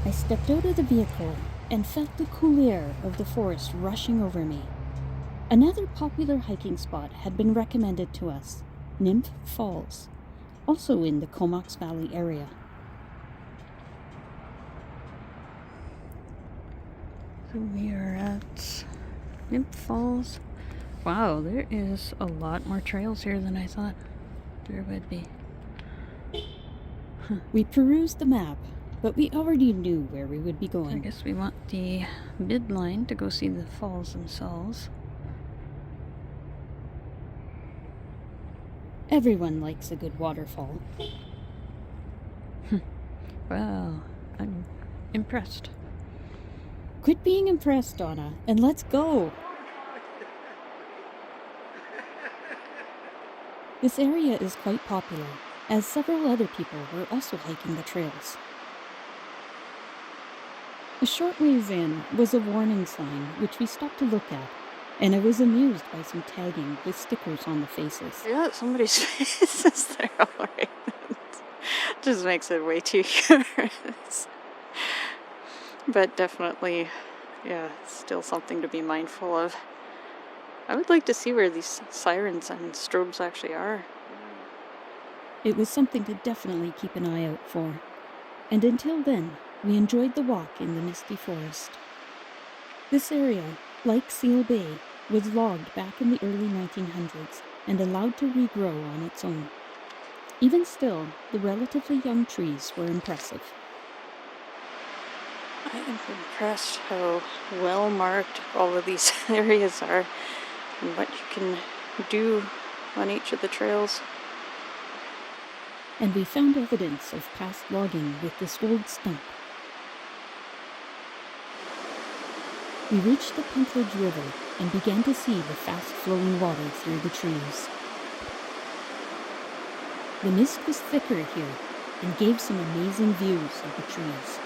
I stepped out of the vehicle and felt the cool air of the forest rushing over me. Another popular hiking spot had been recommended to us, Nymph Falls, also in the Comox Valley area. So we are at Nymph Falls. Wow, there is a lot more trails here than I thought there would be. We perused the map, but we already knew where we would be going. I guess we want the midline to go see the falls themselves. Everyone likes a good waterfall. Wow, I'm impressed. Quit being impressed, Donna, and let's go! This area is quite popular, as several other people were also hiking the trails. A short ways in was a warning sign which we stopped to look at, and I was amused by some tagging with stickers on the faces. Yeah, somebody's face is there already. Just makes it way too humorous. But definitely, yeah, still something to be mindful of. I would like to see where these sirens and strobes actually are. It was something to definitely keep an eye out for. And until then, we enjoyed the walk in the misty forest. This area, like Seal Bay, was logged back in the early 1900s and allowed to regrow on its own. Even still, the relatively young trees were impressive. I am impressed how well marked all of these areas are and what you can do on each of the trails. And we found evidence of past logging with this old stump. We reached the Pentridge River and began to see the fast-flowing water through the trees. The mist was thicker here and gave some amazing views of the trees.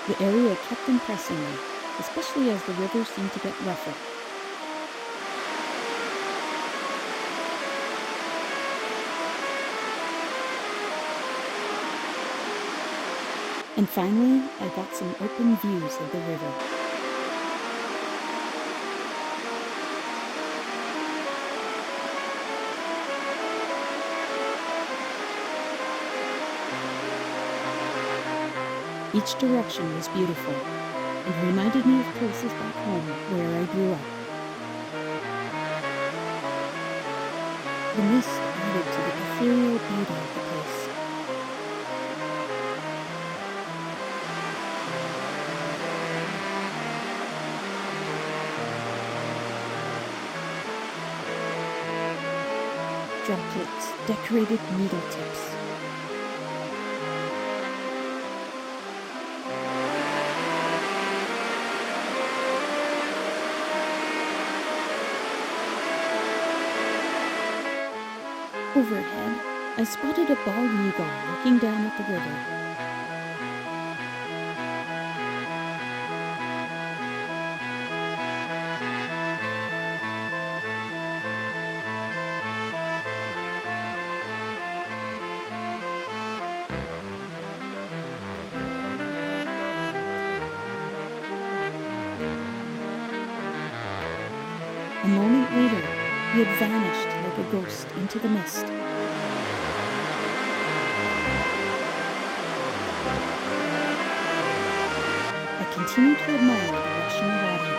The area kept impressing me, especially as the river seemed to get rougher. And finally, I got some open views of the river. Each direction was beautiful and reminded me of places back home where I grew up. The mist added to the ethereal beauty of the place. Droplets decorated needle tips. Overhead, I spotted a bald eagle looking down at the river. A moment later, he had vanished like a ghost into the mist. I continued to admire the rushing water.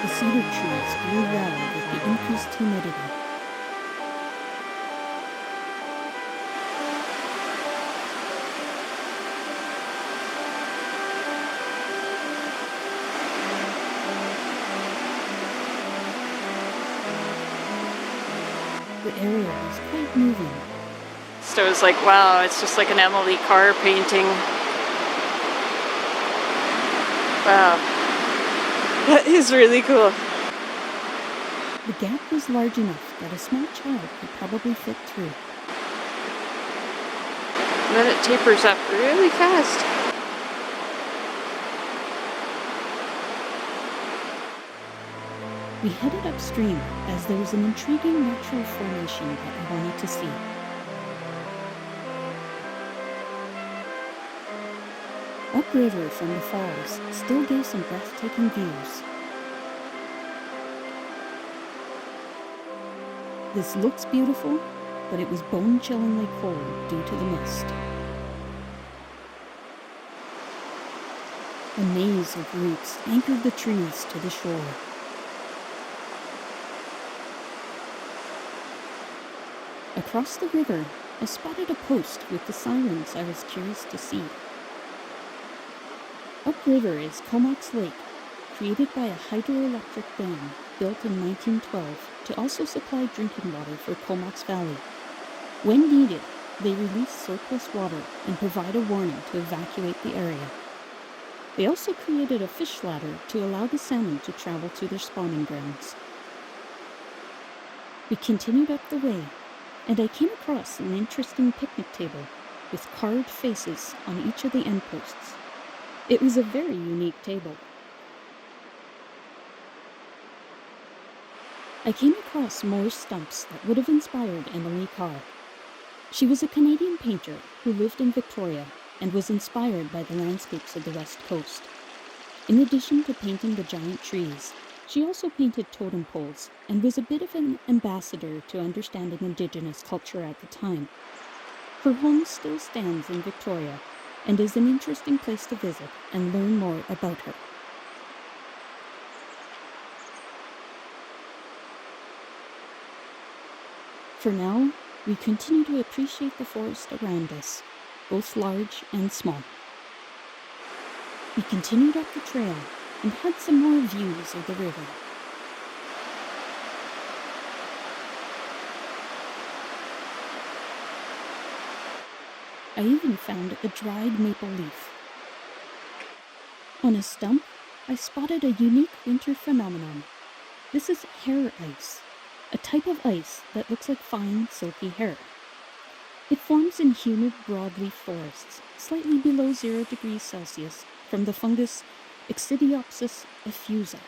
The cedar trees grew well with the increased humidity. The area was quite moving. So it was like, wow, it's just like an Emily Carr painting. Wow. That is really cool. The gap was large enough that a small child could probably fit through. And then it tapers up really fast. We headed upstream as there was an intriguing natural formation that we wanted to see. Upriver from the falls still gave some breathtaking views. This looks beautiful, but it was bone-chillingly cold due to the mist. A maze of roots anchored the trees to the shore. Across the river, I spotted a post with the sirens I was curious to see. Upriver is Comox Lake, created by a hydroelectric dam built in 1912 to also supply drinking water for Comox Valley. When needed, they release surplus water and provide a warning to evacuate the area. They also created a fish ladder to allow the salmon to travel to their spawning grounds. We continued up the way, and I came across an interesting picnic table with carved faces on each of the end posts. It was a very unique table. I came across more stumps that would have inspired Emily Carr. She was a Canadian painter who lived in Victoria and was inspired by the landscapes of the West Coast. In addition to painting the giant trees, she also painted totem poles and was a bit of an ambassador to understanding Indigenous culture at the time. Her home still stands in Victoria and is an interesting place to visit and learn more about her. For now, we continue to appreciate the forest around us, both large and small. We continued up the trail and had some more views of the river. I even found a dried maple leaf. On a stump, I spotted a unique winter phenomenon. This is hair ice, a type of ice that looks like fine, silky hair. It forms in humid broadleaf forests, slightly below 0 degrees Celsius, from the fungus Ixodiopsis effusa,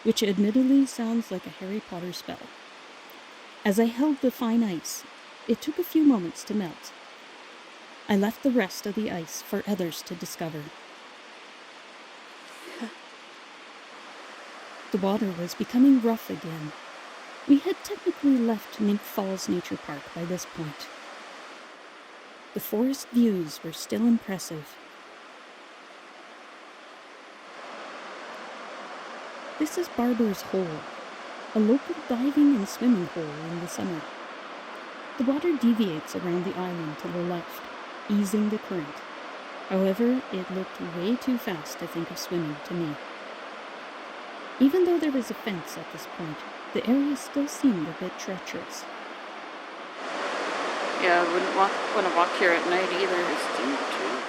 which admittedly sounds like a Harry Potter spell. As I held the fine ice, it took a few moments to melt. I left the rest of the ice for others to discover. The water was becoming rough again. We had technically left Nymph Falls Nature Park by this point. The forest views were still impressive. This is Barber's Hole, a local diving and swimming hole in the summer. The water deviates around the island to the left, easing the current. However, it looked way too fast to think of swimming to me. Even though there was a fence at this point, the area still seemed a bit treacherous. Yeah, I wouldn't want to walk here at night either. It's deep too.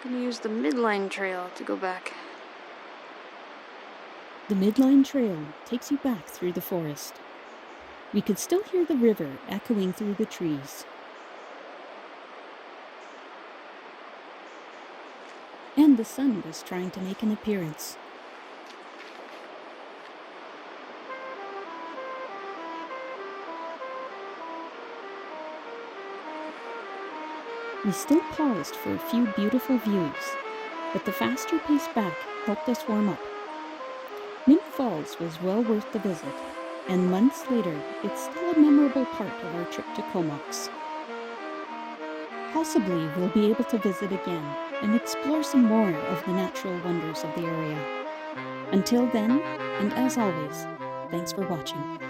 I'm gonna use the Midline Trail to go back. The Midline Trail takes you back through the forest. We could still hear the river echoing through the trees. And the sun was trying to make an appearance. We still paused for a few beautiful views, but the faster pace back helped us warm up. Nymph Falls was well worth the visit, and months later, it's still a memorable part of our trip to Comox. Possibly we'll be able to visit again and explore some more of the natural wonders of the area. Until then, and as always, thanks for watching.